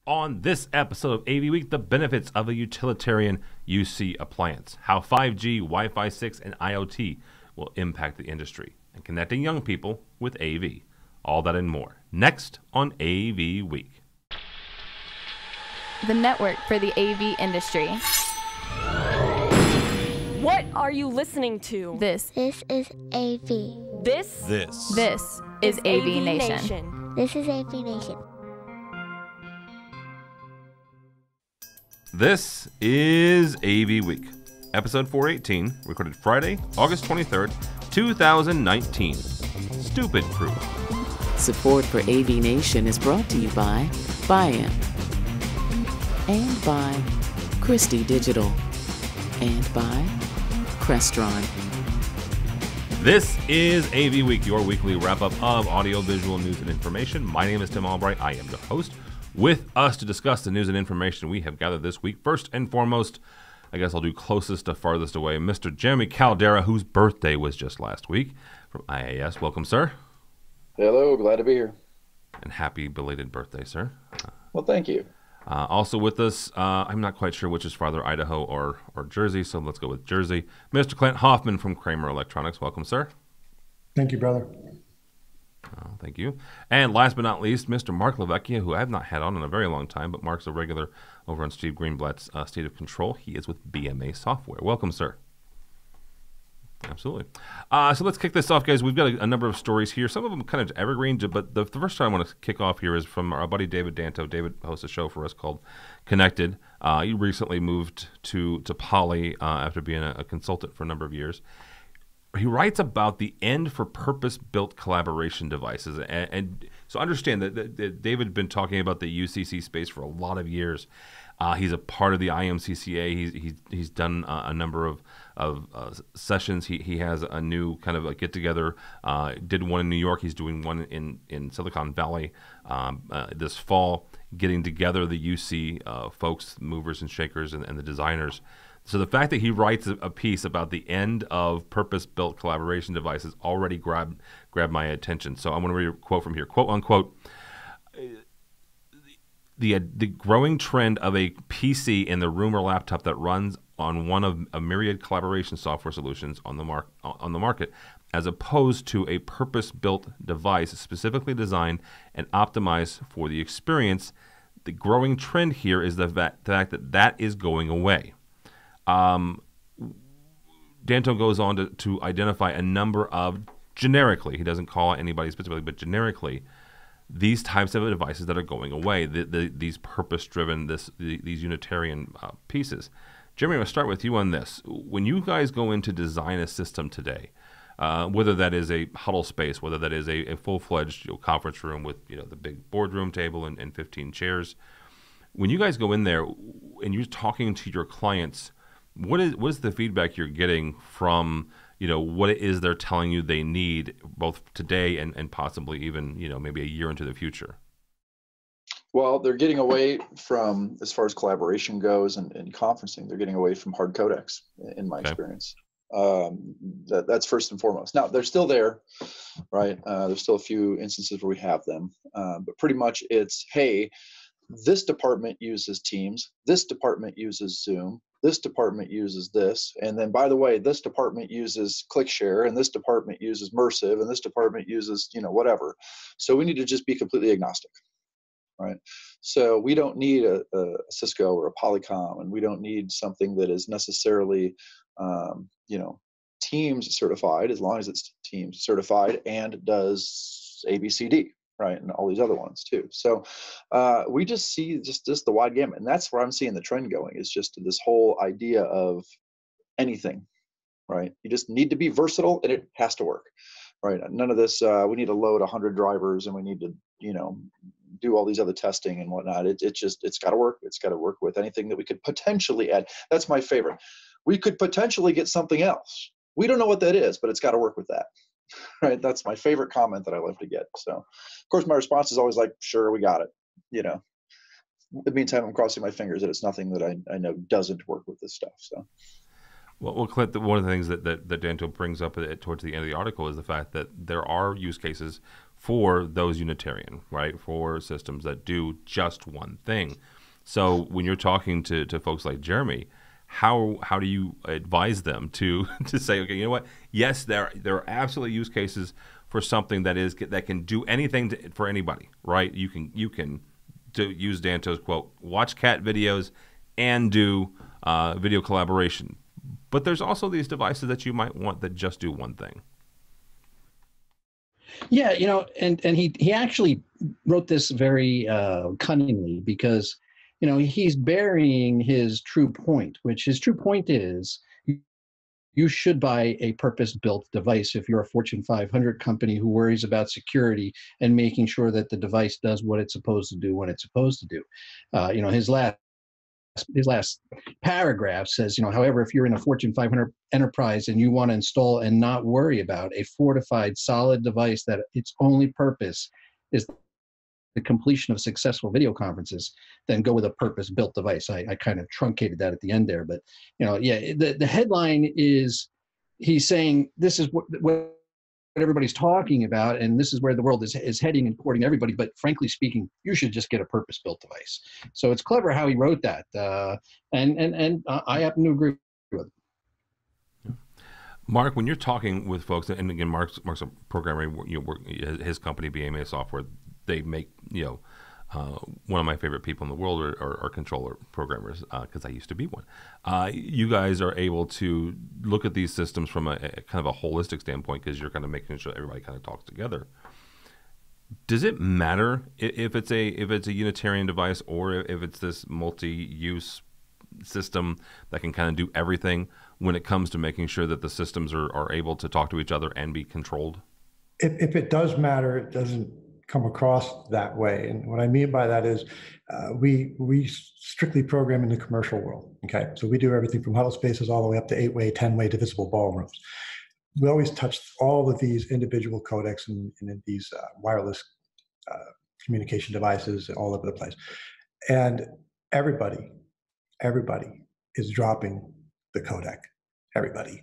On this episode of AV Week, the benefits of a utilitarian UC appliance, how 5G, Wi-Fi 6, and IoT will impact the industry, and connecting young people with AV. All that and more, next on AV Week. The network for the AV industry. What are you listening to? This is AV. This is AVNation. This is AVNation. This is AV Week, episode 418, recorded Friday, August 23rd, 2019. Stupid Proof. Support for AVNation is brought to you by Buy-In and by Christie Digital and by Crestron. This is AV Week, your weekly wrap-up of audio-visual news and information. My name is Tim Albright. I am the host. With us to discuss the news and information we have gathered this week, first and foremost, I guess I'll do closest to farthest away, Mr. Jeremy Caldera, whose birthday was just last week, from IAS. Welcome, sir. Hello, glad to be here. And happy belated birthday, sir. Well, thank you. Also with us, I'm not quite sure which is farther, Idaho or Jersey, so let's go with Jersey. Mr. Clint Hoffman from Kramer Electronics. Welcome, sir. Thank you, brother. Thank you. And last but not least, Mr. Mark Lavecchia, who I have not had on in a very long time, but Mark's a regular over on Steve Greenblatt's State of Control. He is with BMA Software. Welcome, sir. Absolutely. So let's kick this off, guys. We've got a number of stories here. Some of them kind of evergreen, but the first one I want to kick off here is from our buddy David Danto. David hosts a show for us called Connected. He recently moved to Poly after being a consultant for a number of years. He writes about the end for purpose-built collaboration devices. And so understand that David had been talking about the UCC space for a lot of years. He's a part of the IMCCA. He's done a number of sessions. He has a new kind of a get-together. Did one in New York. He's doing one in Silicon Valley this fall, getting together the UC folks, movers and shakers, and the designers. So the fact that he writes a piece about the end of purpose-built collaboration devices already grabbed my attention. So I'm going to read a quote from here, quote unquote. The growing trend of a PC in the room or laptop that runs on one of a myriad collaboration software solutions on the market, as opposed to a purpose-built device specifically designed and optimized for the experience. The growing trend here is the fact that is going away. Danto goes on to identify a number of, generically, he doesn't call out anybody specifically, but generically, these types of devices that are going away, these purpose-driven, these Unitarian pieces. Jeremy, I'm going to start with you on this. When you guys go in to design a system today, whether that is a huddle space, whether that is a full-fledged conference room with the big boardroom table and 15 chairs, when you guys go in there and you're talking to your clients, what is the feedback you're getting from what it is they're telling you they need both today and possibly even maybe a year into the future? Well, they're getting away from, as far as collaboration goes and conferencing, they're getting away from hard codecs in my experience. That's first and foremost. Now, they're still there, right? There's still a few instances where we have them, but pretty much it's, hey, this department uses Teams, this department uses Zoom, this department uses this, and then by the way, this department uses ClickShare, and this department uses Mersive, and this department uses whatever. So we need to just be completely agnostic, right? So we don't need a Cisco or a Polycom, and we don't need something that is necessarily Teams certified, as long as it's Teams certified and does ABCD. Right, and all these other ones too. So we just see just the wide gamut, and that's where I'm seeing the trend going, is just this whole idea of anything, right? You just need to be versatile, and it has to work, right? None of this. We need to load 100 drivers, and we need to do all these other testing and whatnot. It's got to work. It's got to work with anything that we could potentially add. That's my favorite. We could potentially get something else. We don't know what that is, but it's got to work with that. Right, that's my favorite comment that I love to get. So, of course, my response is always like, "Sure, we got it." In the meantime, I'm crossing my fingers that it's nothing that I know doesn't work with this stuff. So, Well, Clint, one of the things that Danto brings up towards the end of the article is the fact that there are use cases for those Unitarian, right? For systems that do just one thing. So when you're talking to folks like Jeremy, how do you advise them to say, okay, you know what? Yes, there are absolutely use cases for something that can do anything for anybody, right? You can to use Danto's quote, watch cat videos and do video collaboration. But there's also these devices that you might want that just do one thing. Yeah, and he actually wrote this very cunningly, because he's burying his true point, which his true point is you should buy a purpose-built device if you're a Fortune 500 company who worries about security and making sure that the device does what it's supposed to do when it's supposed to do. His last paragraph says, however, if you're in a Fortune 500 enterprise and you want to install and not worry about a fortified, solid device that its only purpose is the completion of successful video conferences, then go with a purpose-built device. I kind of truncated that at the end there, but the headline is he's saying this is what everybody's talking about, and this is where the world is heading and courting everybody. But frankly speaking, you should just get a purpose-built device. So it's clever how he wrote that, and I happen to agree with it. Mark, when you're talking with folks, and again, Mark's a programmer. His company, BMA Software, they make one of my favorite people in the world are controller programmers, because I used to be one. You guys are able to look at these systems from a kind of a holistic standpoint, because you're kind of making sure everybody kind of talks together. Does it matter if it's a Unitarian device or if it's this multi-use system that can kind of do everything when it comes to making sure that the systems are able to talk to each other and be controlled? If it does matter, it doesn't come across that way. And what I mean by that is we strictly program in the commercial world. Okay, so we do everything from huddle spaces all the way up to 8-way, 10-way divisible ballrooms. We always touch all of these individual codecs and these wireless communication devices all over the place. And everybody is dropping the codec. Everybody.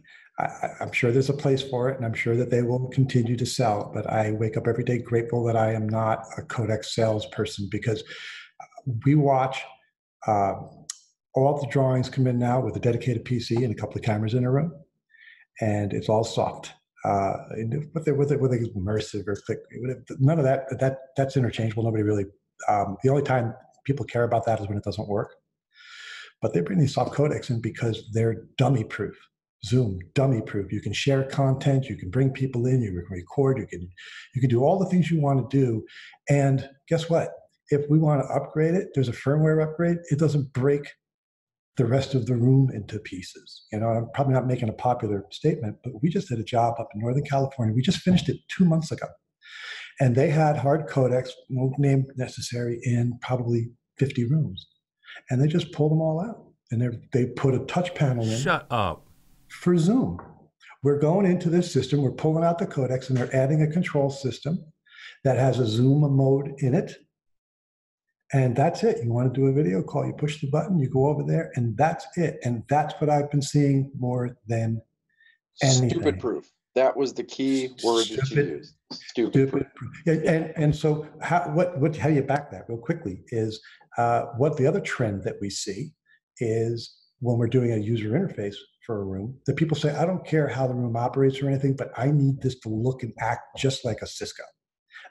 I'm sure there's a place for it, and I'm sure that they will continue to sell, but I wake up every day grateful that I am not a codec salesperson, because we watch all the drawings come in now with a dedicated PC and a couple of cameras in a room, and it's all soft. With immersive or click, none of that's interchangeable. Nobody really, the only time people care about that is when it doesn't work. But they bring these soft codecs in because they're dummy proof. Zoom, dummy proof. You can share content, you can bring people in, you can record, you can do all the things you want to do. And guess what? If we want to upgrade it, there's a firmware upgrade. It doesn't break the rest of the room into pieces. I'm probably not making a popular statement, but we just did a job up in Northern California. We just finished it 2 months ago. And they had hard codecs, no name necessary, in probably 50 rooms. And they just pulled them all out. And they put a touch panel in. Shut up. For Zoom. We're going into this system, we're pulling out the codecs, and they're adding a control system that has a Zoom mode in it. And that's it. You want to do a video call, you push the button, you go over there, and that's it. And that's what I've been seeing more than anything. Stupid proof. That was the key word that you used. Stupid proof. Yeah, and so how do you back that real quickly is what the other trend that we see is when we're doing a user interface for a room, that people say, I don't care how the room operates or anything, but I need this to look and act just like a Cisco.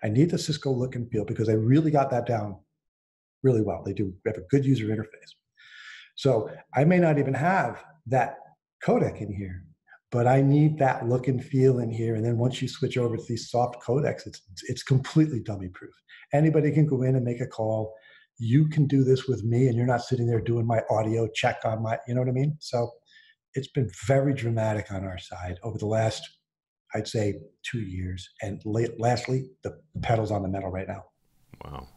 I need the Cisco look and feel, because they really got that down really well. They have a good user interface. So I may not even have that codec in here, but I need that look and feel in here. And then once you switch over to these soft codecs, it's completely dummy proof. Anybody can go in and make a call. You can do this with me, and you're not sitting there doing my audio check on my, you know what I mean? So it's been very dramatic on our side over the last, I'd say, 2 years. And lastly, the pedal's on the metal right now. Wow.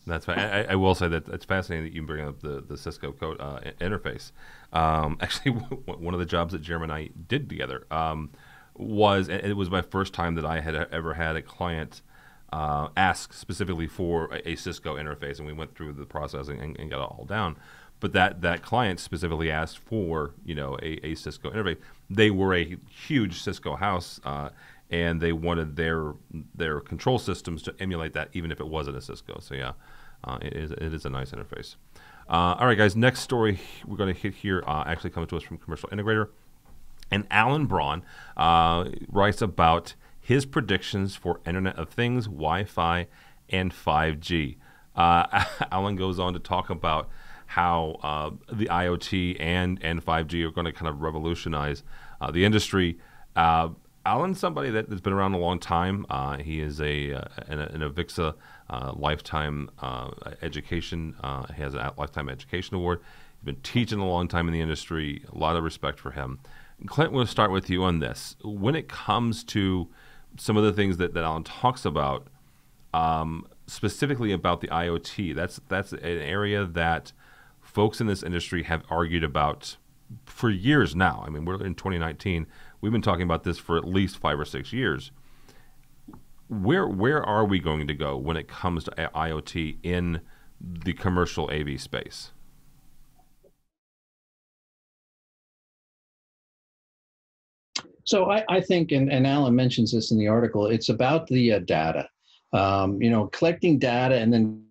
That's I will say that it's fascinating that you bring up the Cisco code interface. Actually, one of the jobs that Jeremy and I did together it was my first time that I had ever had a client ask specifically for a Cisco interface, and we went through the process and got it all down. But that client specifically asked for a Cisco interface. They were a huge Cisco house, and they wanted their control systems to emulate that, even if it wasn't a Cisco. So yeah, it is a nice interface. All right, guys. Next story we're going to hit here actually comes to us from Commercial Integrator, and Alan Braun writes about his predictions for Internet of Things, Wi-Fi, and 5G. Alan goes on to talk about how the IoT and 5G are going to kind of revolutionize the industry. Alan's somebody that's been around a long time. He is an AVIXA lifetime education. He has a lifetime education award. He's been teaching a long time in the industry. A lot of respect for him. Clint, we'll start with you on this. When it comes to some of the things that Alan talks about, specifically about the IoT, that's an area that folks in this industry have argued about for years now. I mean, we're in 2019. We've been talking about this for at least 5 or 6 years. Where are we going to go when it comes to IoT in the commercial AV space? So I think, and Alan mentions this in the article, it's about the data. Collecting data and then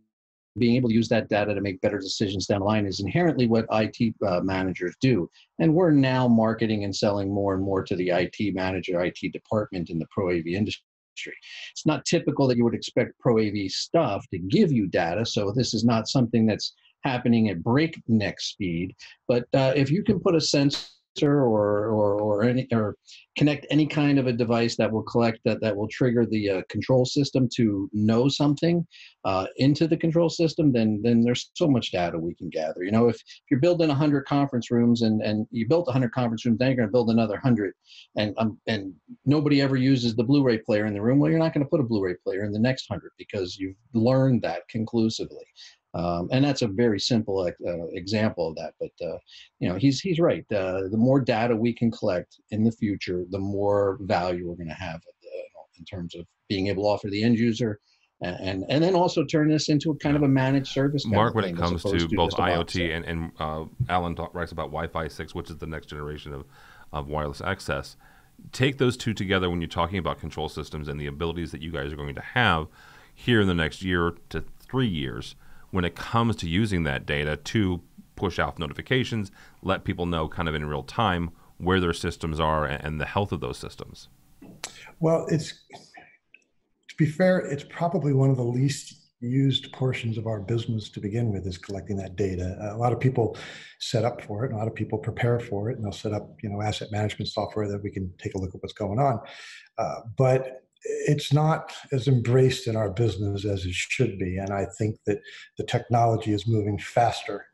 being able to use that data to make better decisions down the line is inherently what IT managers do. And we're now marketing and selling more and more to the IT manager, IT department in the Pro AV industry. It's not typical that you would expect Pro AV stuff to give you data, so this is not something that's happening at breakneck speed. But if you can put a sensor or connect any kind of a device that will collect that will trigger the control system to know something into the control system, then there's so much data we can gather. If you're building 100 conference rooms and you built 100 conference rooms, then you're going to build another 100, and nobody ever uses the Blu-ray player in the room. Well, you're not going to put a Blu-ray player in the next 100 because you've learned that conclusively. And that's a very simple example of that. But he's right. The more data we can collect in the future, the more value we're going to have in terms of being able to offer the end user, and then also turn this into a kind of a managed service. Mark, when it comes to both IoT and Alan writes about Wi-Fi 6, which is the next generation of wireless access. Take those two together when you're talking about control systems and the abilities that you guys are going to have here in the next year to 3 years, when it comes to using that data to push out notifications, let people know kind of in real time where their systems are and the health of those systems. Well, to be fair, it's probably one of the least used portions of our business to begin with, is collecting that data. A lot of people set up for it, and a lot of people prepare for it, and they'll set up, asset management software that we can take a look at what's going on. But it's not as embraced in our business as it should be. And I think that the technology is moving faster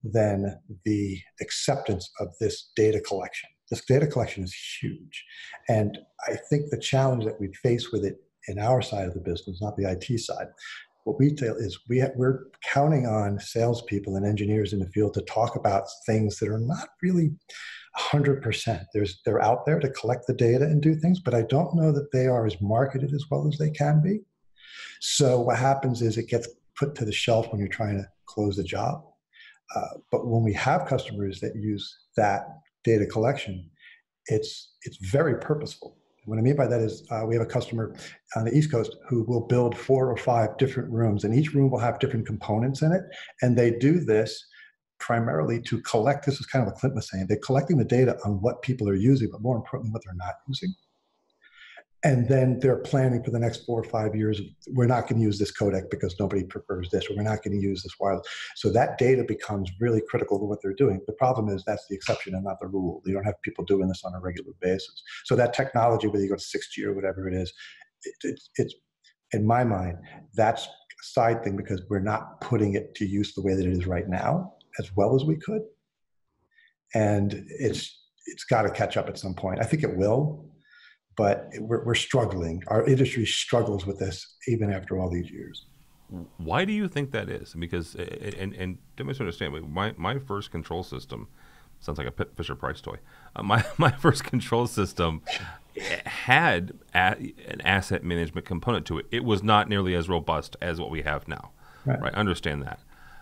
than the acceptance of this data collection. This data collection is huge. And I think the challenge that we face with it in our side of the business, not the IT side, what we tell is we're counting on salespeople and engineers in the field to talk about things that are not really 100%. They're out there to collect the data and do things, but I don't know that they are as marketed as well as they can be. So what happens is it gets put to the shelf when you're trying to close the job. But when we have customers that use that data collection, it's very purposeful. What I mean by that is we have a customer on the East Coast who will build 4 or 5 different rooms, and each room will have different components in it. And they do this primarily to collect, this is kind of what Clint was saying, they're collecting the data on what people are using, but more importantly, what they're not using. And then they're planning for the next 4 or 5 years, we're not going to use this codec because nobody prefers this, or we're not going to use this wireless. So that data becomes really critical to what they're doing. The problem is that's the exception and not the rule. You don't have people doing this on a regular basis. So that technology, whether you go to 6G or whatever it is, it's in my mind, that's a side thing because we're not putting it to use the way that it is right now as well as we could. And it's got to catch up at some point. I think it will. But we're struggling. Our industry struggles with this even after all these years. Why do you think that is? Because, and don't misunderstand me, my first control system, sounds like a Fisher-Price toy. My first control system had an asset management component to it. It was not nearly as robust as what we have now. Right? Understand that.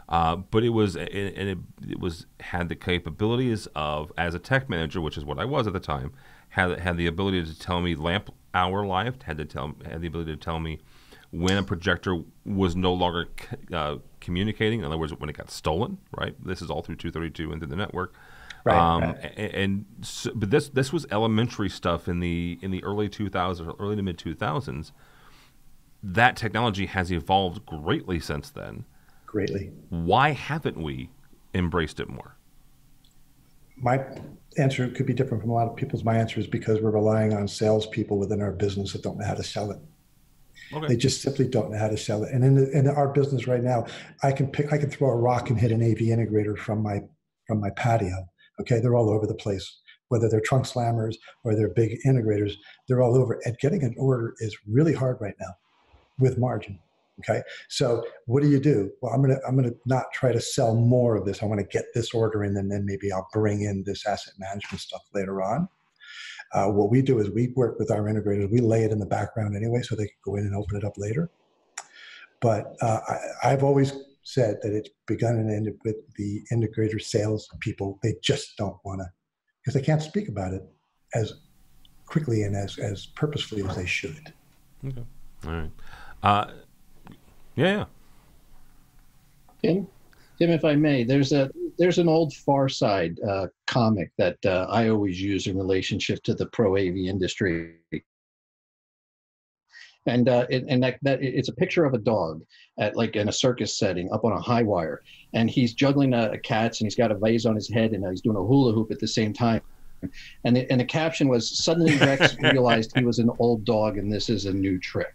But it had the capabilities of, as a tech manager, which is what I was at the time, had the ability to tell me lamp hour life, had the ability to tell me when a projector was no longer communicating. In other words, when it got stolen, right? This is all through 232 and through the network. Right. But this was elementary stuff in the early 2000s, early to mid 2000s. That technology has evolved greatly since then. Greatly. Why haven't we embraced it more? My answer could be different from a lot of people's. My answer is because we're relying on salespeople within our business that don't know how to sell it. Okay. They just simply don't know how to sell it. And in our business right now, I can throw a rock and hit an AV integrator from my patio. Okay, they're all over the place. Whether they're trunk slammers or they're big integrators, they're all over. And getting an order is really hard right now, with margin. Okay, so what do? Well, I'm gonna not try to sell more of this. I want to get this order in, and then maybe I'll bring in this asset management stuff later on. What we do is we work with our integrators. We lay it in the background anyway, so they can go in and open it up later. But I've always said that it's begun and ended with the integrator sales people. They just don't want to, because they can't speak about it as quickly and as purposefully as they should. Okay, all right. Yeah. Tim, if I may, there's an old Far Side comic that I always use in relationship to the pro AV industry, and it's a picture of a dog in a circus setting up on a high wire, and he's juggling cats, and he's got a vase on his head, and he's doing a hula hoop at the same time. And the caption was, "Suddenly Rex realized he was an old dog, and this is a new trick."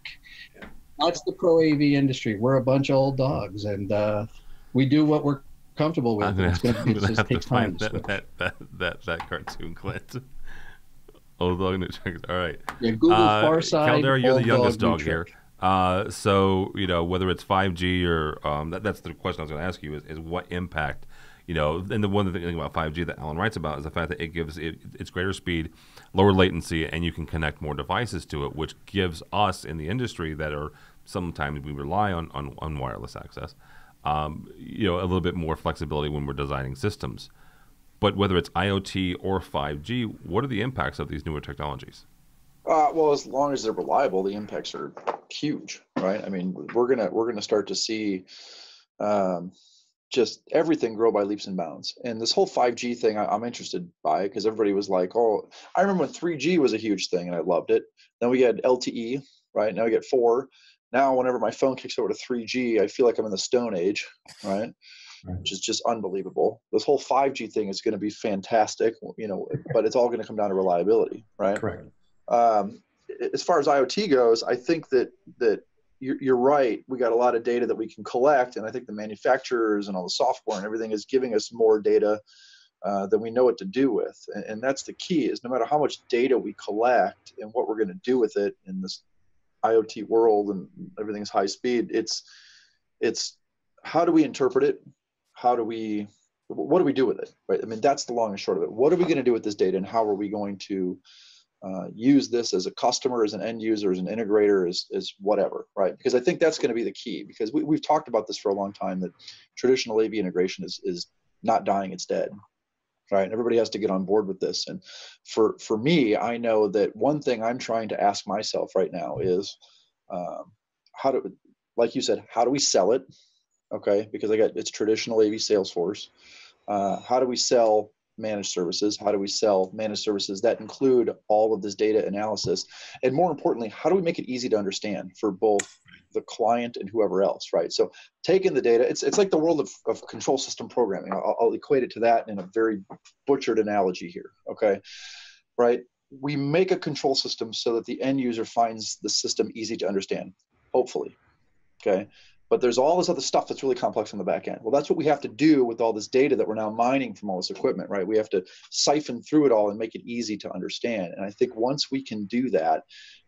That's the pro AV industry. We're a bunch of old dogs, and we do what we're comfortable with. It just takes time. That cartoon, Clint. Old dog, new tricks. All right. Yeah, Google Far Side. Caldera, you're the youngest dog here. So whether it's 5G or that's the question I was going to ask you is what impact. And the one thing about 5G that Alan writes about is the fact that it gives it's greater speed, lower latency, and you can connect more devices to it, which gives us in the industry that are sometimes we rely on wireless access, a little bit more flexibility when we're designing systems. But whether it's IoT or 5G, what are the impacts of these newer technologies? Well, as long as they're reliable, the impacts are huge, right? I mean, we're gonna start to see just everything grow by leaps and bounds. And this whole 5G thing, I'm interested by it because everybody was like, "Oh, I remember when 3G was a huge thing and I loved it." Then we had LTE, right? Now we get 4. Now, whenever my phone kicks over to 3G, I feel like I'm in the Stone Age, right? Which is just unbelievable. This whole 5G thing is going to be fantastic, but it's all going to come down to reliability, right? Correct. As far as IoT goes, I think that you're right. We got a lot of data that we can collect, and I think the manufacturers and all the software and everything is giving us more data than we know what to do with. And that's the key, is no matter how much data we collect and what we're going to do with it in this IoT world and everything's high speed, it's how do we interpret it? What do we do with it, right? I mean, that's the long and short of it. What are we going to do with this data, and how are we going to use this as a customer, as an end user, as an integrator, as whatever, right? Because I think that's going to be the key, because we've talked about this for a long time, that traditional AV integration is not dying, it's dead, right? Everybody has to get on board with this. And for me, I know that one thing I'm trying to ask myself right now is like you said, how do we sell it? Okay, because it's traditional AV Salesforce. How do we sell managed services? How do we sell managed services that include all of this data analysis? And more importantly, how do we make it easy to understand for both the client and whoever else, right? So taking the data, it's like the world of control system programming. I'll equate it to that in a very butchered analogy here, okay? Right? We make a control system so that the end user finds the system easy to understand, hopefully, okay? But there's all this other stuff that's really complex on the back end. Well, that's what we have to do with all this data that we're now mining from all this equipment, right? We have to siphon through it all and make it easy to understand. And I think once we can do that,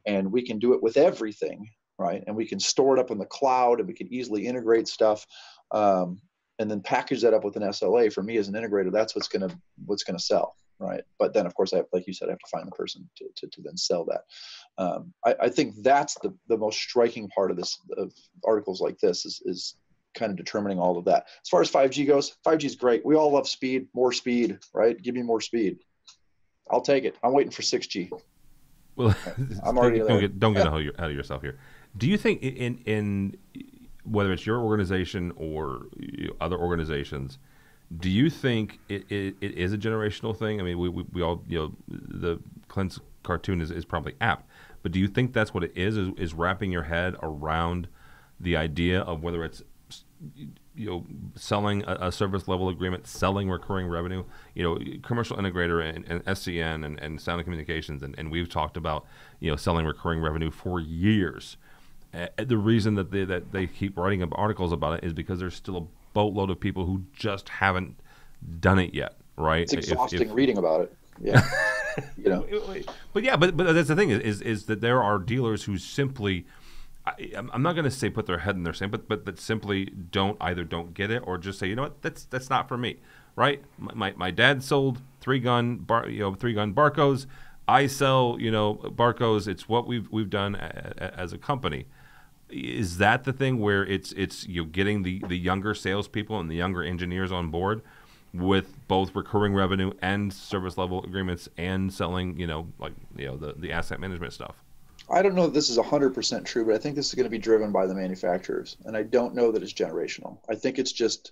and we can do it with everything, right? And we can store it up in the cloud, and we can easily integrate stuff, and then package that up with an SLA. For me as an integrator, that's what's gonna sell, right? But then, of course, like you said, I have to find the person to then sell that. I think that's the most striking part of articles like this is kind of determining all of that. As far as 5G goes, 5G is great. We all love speed, more speed, right? Give me more speed. I'll take it. I'm waiting for 6G. Well, I'm already there. Don't get ahead of yourself here. Do you think in whether it's your organization or other organizations, do you think it is a generational thing? I mean, we all, the Clint's cartoon is probably apt, but do you think that's what it is wrapping your head around the idea of whether it's selling a service level agreement, selling recurring revenue, commercial integrator and SCN and Sound and Communications, and we've talked about selling recurring revenue for years. The reason that they keep writing up articles about it is because there's still a boatload of people who just haven't done it yet, right? It's exhausting reading about it. Yeah. But that's the thing is that there are dealers who simply, I'm not going to say put their head in their sand, but that simply don't get it, or just say, that's not for me, right? My dad sold three gun Barcos. I sell Barcos. It's what we've done as a company. Is that the thing where it's getting the younger salespeople and the younger engineers on board with both recurring revenue and service level agreements and selling the asset management stuff? I don't know that this is 100% true, but I think this is going to be driven by the manufacturers, and I don't know that it's generational. I think it's just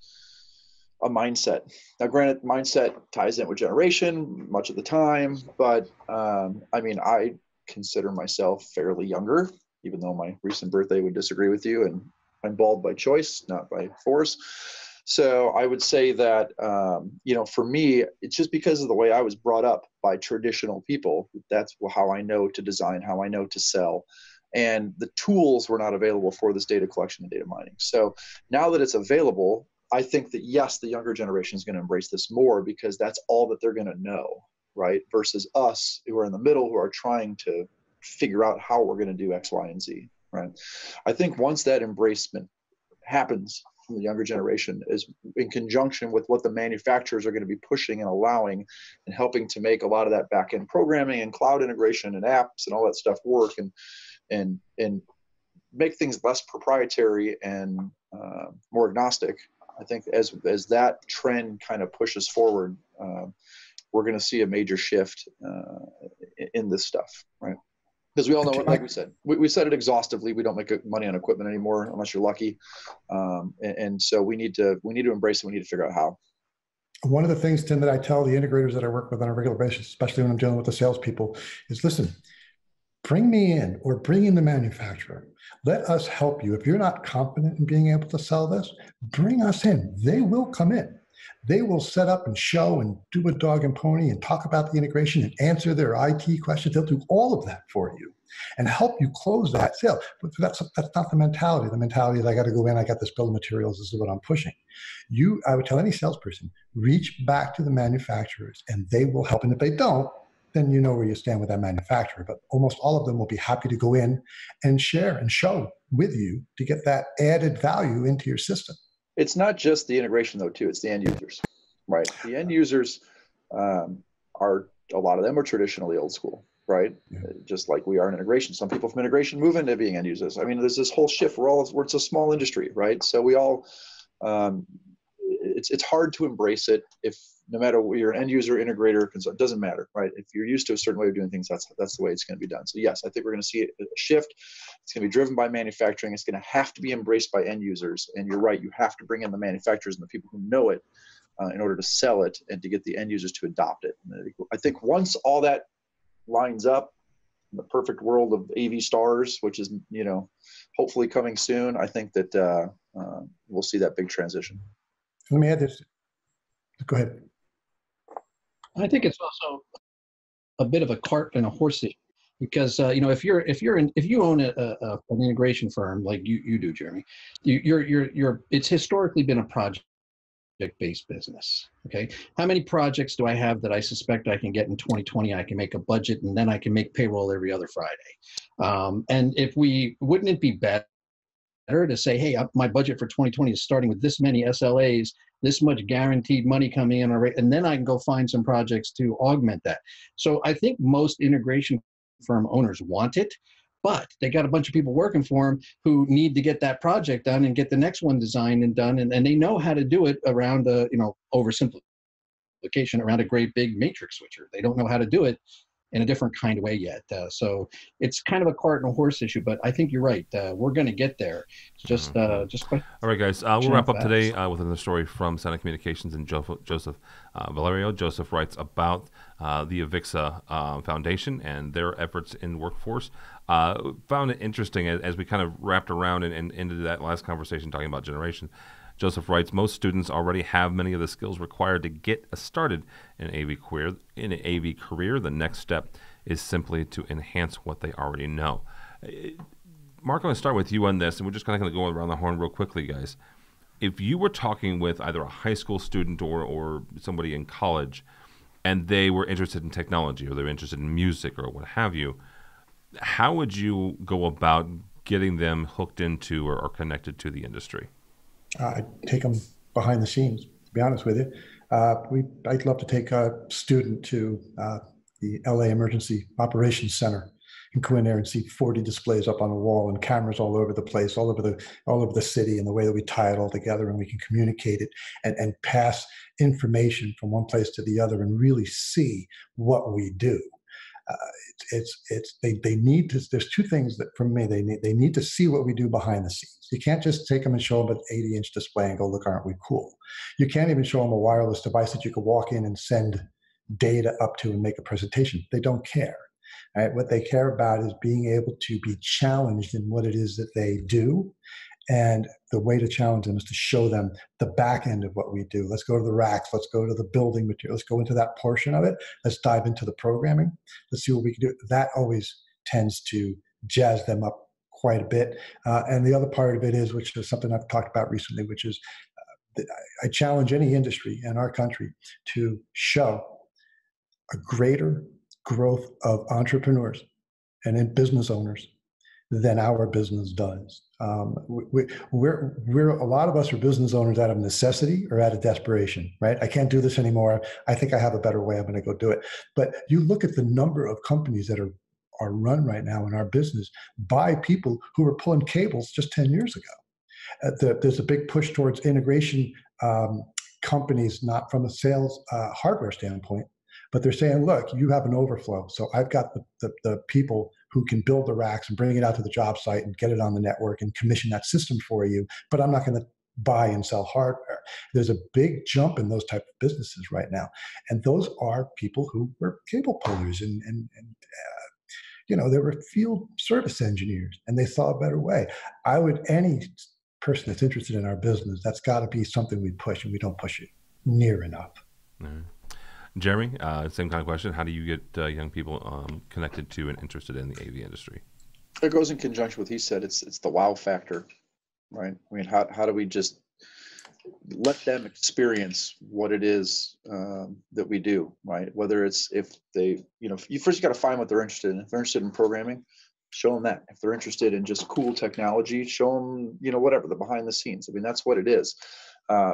a mindset. Now, granted, mindset ties in with generation much of the time, but I consider myself fairly younger, even though my recent birthday would disagree with you, and I'm bald by choice, not by force. So I would say that, for me, it's just because of the way I was brought up by traditional people. That's how I know to design, how I know to sell. And the tools were not available for this data collection and data mining. So now that it's available, I think that, yes, the younger generation is going to embrace this more because that's all that they're going to know, right? Versus us who are in the middle, who are trying to figure out how we're going to do X, Y, and Z, right? I think once that embracement happens from the younger generation, is in conjunction with what the manufacturers are going to be pushing and allowing and helping to make a lot of that back-end programming and cloud integration and apps and all that stuff work and make things less proprietary and more agnostic. I think as that trend kind of pushes forward, we're going to see a major shift in this stuff, right? Because we all know, like we said, we said it exhaustively. We don't make money on equipment anymore unless you're lucky, and so we need to embrace it. We need to figure out how. One of the things, Tim, that I tell the integrators that I work with on a regular basis, especially when I'm dealing with the salespeople, is listen, bring me in or bring in the manufacturer. Let us help you. If you're not confident in being able to sell this, bring us in. They will come in. They will set up and show and do a dog and pony and talk about the integration and answer their IT questions. They'll do all of that for you and help you close that sale. But that's not the mentality. The mentality is, I got to go in, I got this bill of materials, this is what I'm pushing. I would tell any salesperson, reach back to the manufacturers and they will help. And if they don't, then you know where you stand with that manufacturer. But almost all of them will be happy to go in and share and show with you to get that added value into your system. It's not just the integration, though, too. It's the end users, right? The end users a lot of them are traditionally old school, right? Yeah. Just like we are in integration. Some people from integration move into being end users. I mean, there's this whole shift. It's a small industry, right? So we all, it's hard to embrace it if no matter what you're an end user, integrator, it doesn't matter, right? If you're used to a certain way of doing things, that's the way it's going to be done. So yes, I think we're going to see a shift. It's going to be driven by manufacturing. It's going to have to be embraced by end users. And you're right, you have to bring in the manufacturers and the people who know it in order to sell it and to get the end users to adopt it. And I think once all that lines up, in the perfect world of AV stars, which is hopefully coming soon, I think that we'll see that big transition. Let me add this. Go ahead. I think it's also a bit of a cart and a horse issue because if you own an integration firm like you do, Jeremy, it's historically been a project-based business. Okay, how many projects do I have that I suspect I can get in 2020? I can make a budget and then I can make payroll every other Friday. And wouldn't it be better to say, hey, my budget for 2020 is starting with this many SLAs, this much guaranteed money coming in, and then I can go find some projects to augment that. So I think most integration firm owners want it, but they got a bunch of people working for them who need to get that project done and get the next one designed and done, and they know how to do it around oversimplification around a great big matrix switcher. They don't know how to do it in a different kind of way yet. So it's kind of a cart and a horse issue, but I think you're right. We're going to get there. It's just all right, guys. We'll wrap up today with another story from Santa Communications and Joseph Valerio. Joseph writes about the AVIXA Foundation and their efforts in workforce. Found it interesting as we kind of wrapped around and into that last conversation talking about generation. Joseph writes, most students already have many of the skills required to get started in an AV career. The next step is simply to enhance what they already know. Mark, I'm going to start with you on this, and we're just kind of going to go around the horn real quickly, guys. If you were talking with either a high school student or somebody in college, and they were interested in technology or they were interested in music or what have you, how would you go about getting them hooked into or connected to the industry? I take them behind the scenes, to be honest with you. I'd love to take a student to the LA Emergency Operations Center and go in there and see 40 displays up on the wall and cameras all over the place, all over the city, and the way that we tie it all together and we can communicate it and pass information from one place to the other and really see what we do. They need to. There's two things that for me they need to see what we do behind the scenes. You can't just take them and show them an 80-inch display and go, look, aren't we cool? You can't even show them a wireless device that you could walk in and send data up to and make a presentation. They don't care. Right? What they care about is being able to be challenged in what it is that they do. And the way to challenge them is to show them the back end of what we do. Let's go to the racks. Let's go to the building material. Let's go into that portion of it. Let's dive into the programming. Let's see what we can do. That always tends to jazz them up quite a bit. And the other part of it is, which is something I've talked about recently, which is I challenge any industry in our country to show a greater growth of entrepreneurs and in business owners than our business does. We're a lot of us are business owners out of necessity or out of desperation, right? I can't do this anymore. I think I have a better way. I'm going to go do it. But you look at the number of companies that are run right now in our business by people who were pulling cables just 10 years ago. There's a big push towards integration companies, not from a sales hardware standpoint, but they're saying, look, you have an overflow. So I've got the people who can build the racks and bring it out to the job site and get it on the network and commission that system for you, but I'm not going to buy and sell hardware. There's a big jump in those type of businesses right now. And those are people who were cable pullers and they were field service engineers and they saw a better way. Any person that's interested in our business, that's got to be something we push, and we don't push it near enough. Mm-hmm. Jeremy, same kind of question. How do you get young people connected to and interested in the AV industry? It goes in conjunction with what he said. It's the wow factor, right? I mean, how do we just let them experience what it is that we do, right? Whether it's if they, you first got to find what they're interested in. If they're interested in programming, show them that. If they're interested in just cool technology, show them, whatever, the behind the scenes. I mean, that's what it is.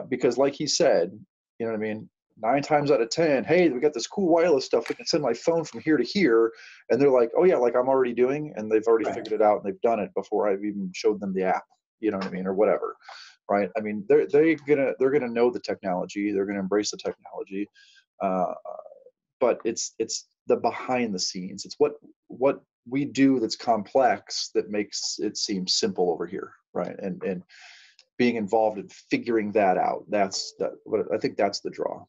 Because like he said, you know what I mean? 9 times out of 10, hey, we got this cool wireless stuff. We can send my phone from here to here. And they're like, oh yeah, like I'm already doing, and they've already figured it out and they've done it before I've even showed them the app, you know what I mean? Or whatever, right? I mean, they're gonna know the technology. They're gonna embrace the technology. But it's the behind the scenes. It's what we do that's complex that makes it seem simple over here, right? And being involved in figuring that out, I think that's the draw.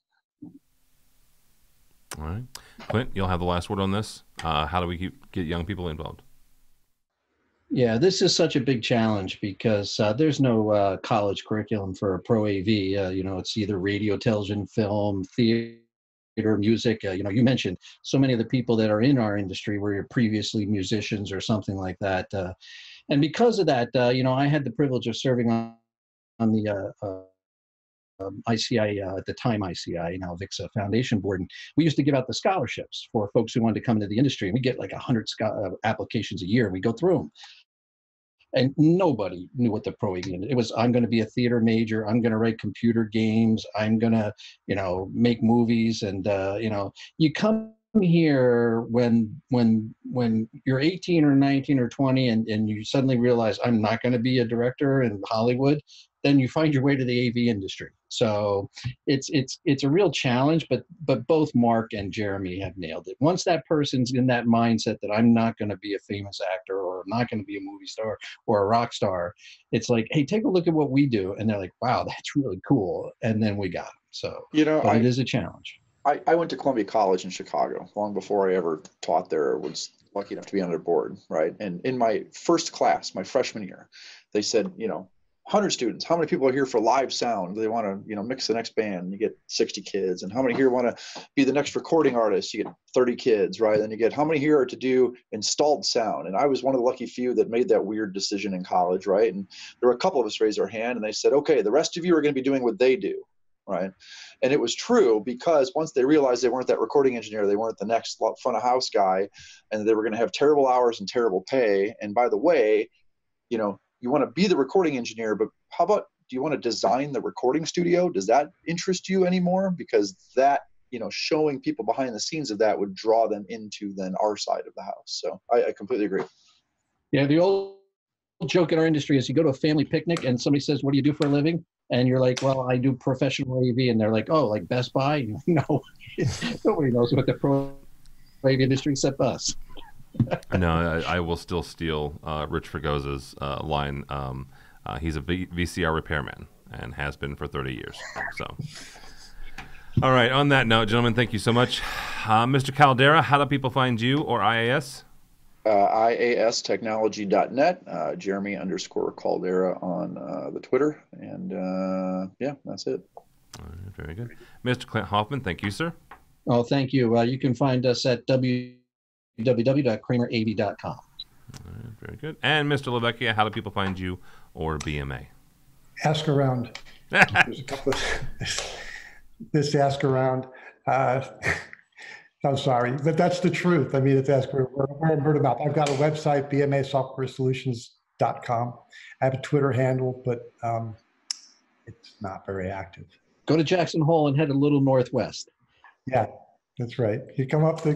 All right. Clint, you'll have the last word on this. How do we get young people involved? Yeah, this is such a big challenge because there's no college curriculum for pro AV. It's either radio, television, film, theater, music. You mentioned so many of the people that are in our industry were previously musicians or something like that. And because of that, I had the privilege of serving on the ICI, at the time ICI, now AVIXA Foundation Board. And we used to give out the scholarships for folks who wanted to come into the industry. And we get like 100 applications a year, and we go through them. And nobody knew what the pro AV is. It was, I'm going to be a theater major. I'm going to write computer games. I'm going to, make movies. And, you come here when you're 18 or 19 or 20 and you suddenly realize I'm not going to be a director in Hollywood, then you find your way to the AV industry. So it's a real challenge, but both Mark and Jeremy have nailed it. Once that person's in that mindset that I'm not going to be a famous actor or I'm not going to be a movie star or a rock star, it's like, hey, take a look at what we do. And they're like, wow, that's really cool. And then we got them. So, but it is a challenge. I went to Columbia College in Chicago long before I ever taught there or was lucky enough to be on their board, right? And in my first class, my freshman year, they said, 100 students, how many people are here for live sound? They want to, mix the next band, you get 60 kids. And how many here want to be the next recording artist? You get 30 kids, right? Then you get how many here are to do installed sound? And I was one of the lucky few that made that weird decision in college, right? And there were a couple of us raised their hand and they said, okay, the rest of you are going to be doing what they do. Right. And it was true because once they realized they weren't that recording engineer, they weren't the next front of house guy, and they were going to have terrible hours and terrible pay. And by the way, you want to be the recording engineer, but how about, do you want to design the recording studio? Does that interest you anymore? Because that, showing people behind the scenes of that would draw them into then our side of the house. So I completely agree. Yeah. The old joke in our industry is you go to a family picnic and somebody says, what do you do for a living? And you're like, well, I do professional AV. And they're like, oh, like Best Buy? No, nobody knows what the pro AV industry except us. No, I will still steal Rich Fregosa's line. He's a VCR repairman and has been for 30 years. So, all right. On that note, gentlemen, thank you so much. Mr. Caldera, how do people find you or IAS? IAStechnology.net, Jeremy_Caldera on the Twitter. And that's it. All right, very good. Mr. Clint Hoffman, thank you, sir. Oh, thank you. You can find us at www.kramerav.com. All right, very good. And Mr. LeVecchia, how do people find you or BMA? Ask around. There's a couple of this ask around. I'm sorry, but that's the truth. I mean, it's ask word of mouth. I've got a website, bmasoftwaresolutions.com. I have a Twitter handle, but it's not very active. Go to Jackson Hole and head a little northwest. Yeah, that's right. You come up to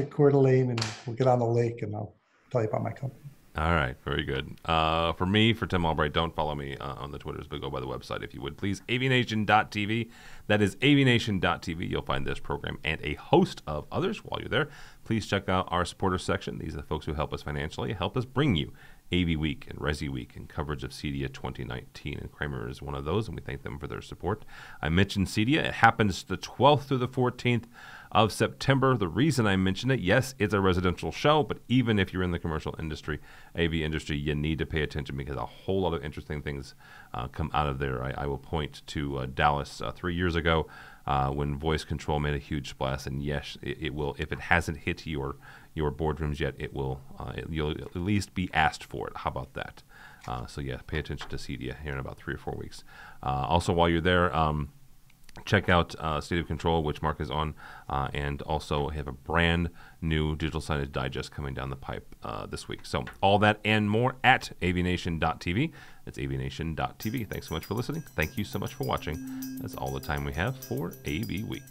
Coeur d'Alene and we'll get on the lake and I'll tell you about my company. All right, very good. For me, for Tim Albright, don't follow me on the Twitters, but go by the website if you would, please. AVNation.tv. That is AVNation.tv. You'll find this program and a host of others. While you're there, please check out our supporter section. These are the folks who help us financially, help us bring you AVWeek and ResiWeek and coverage of CEDIA 2019. And Kramer is one of those, and we thank them for their support. I mentioned CEDIA. It happens the 12th through the 14th of September. The reason I mention it, yes, it's a residential show, but even if you're in the commercial industry, AV industry, you need to pay attention because a whole lot of interesting things come out of there. I will point to Dallas 3 years ago when voice control made a huge splash, and yes, it will. If it hasn't hit your boardrooms yet, it will. You'll at least be asked for it. How about that? So yeah, pay attention to CEDIA here in about 3 or 4 weeks. Also, while you're there, check out State of Control, which Mark is on, and also have a brand new digital signage digest coming down the pipe this week. So all that and more at AVNation.tv. That's AVNation.tv. Thanks so much for listening. Thank you so much for watching. That's all the time we have for AV Week.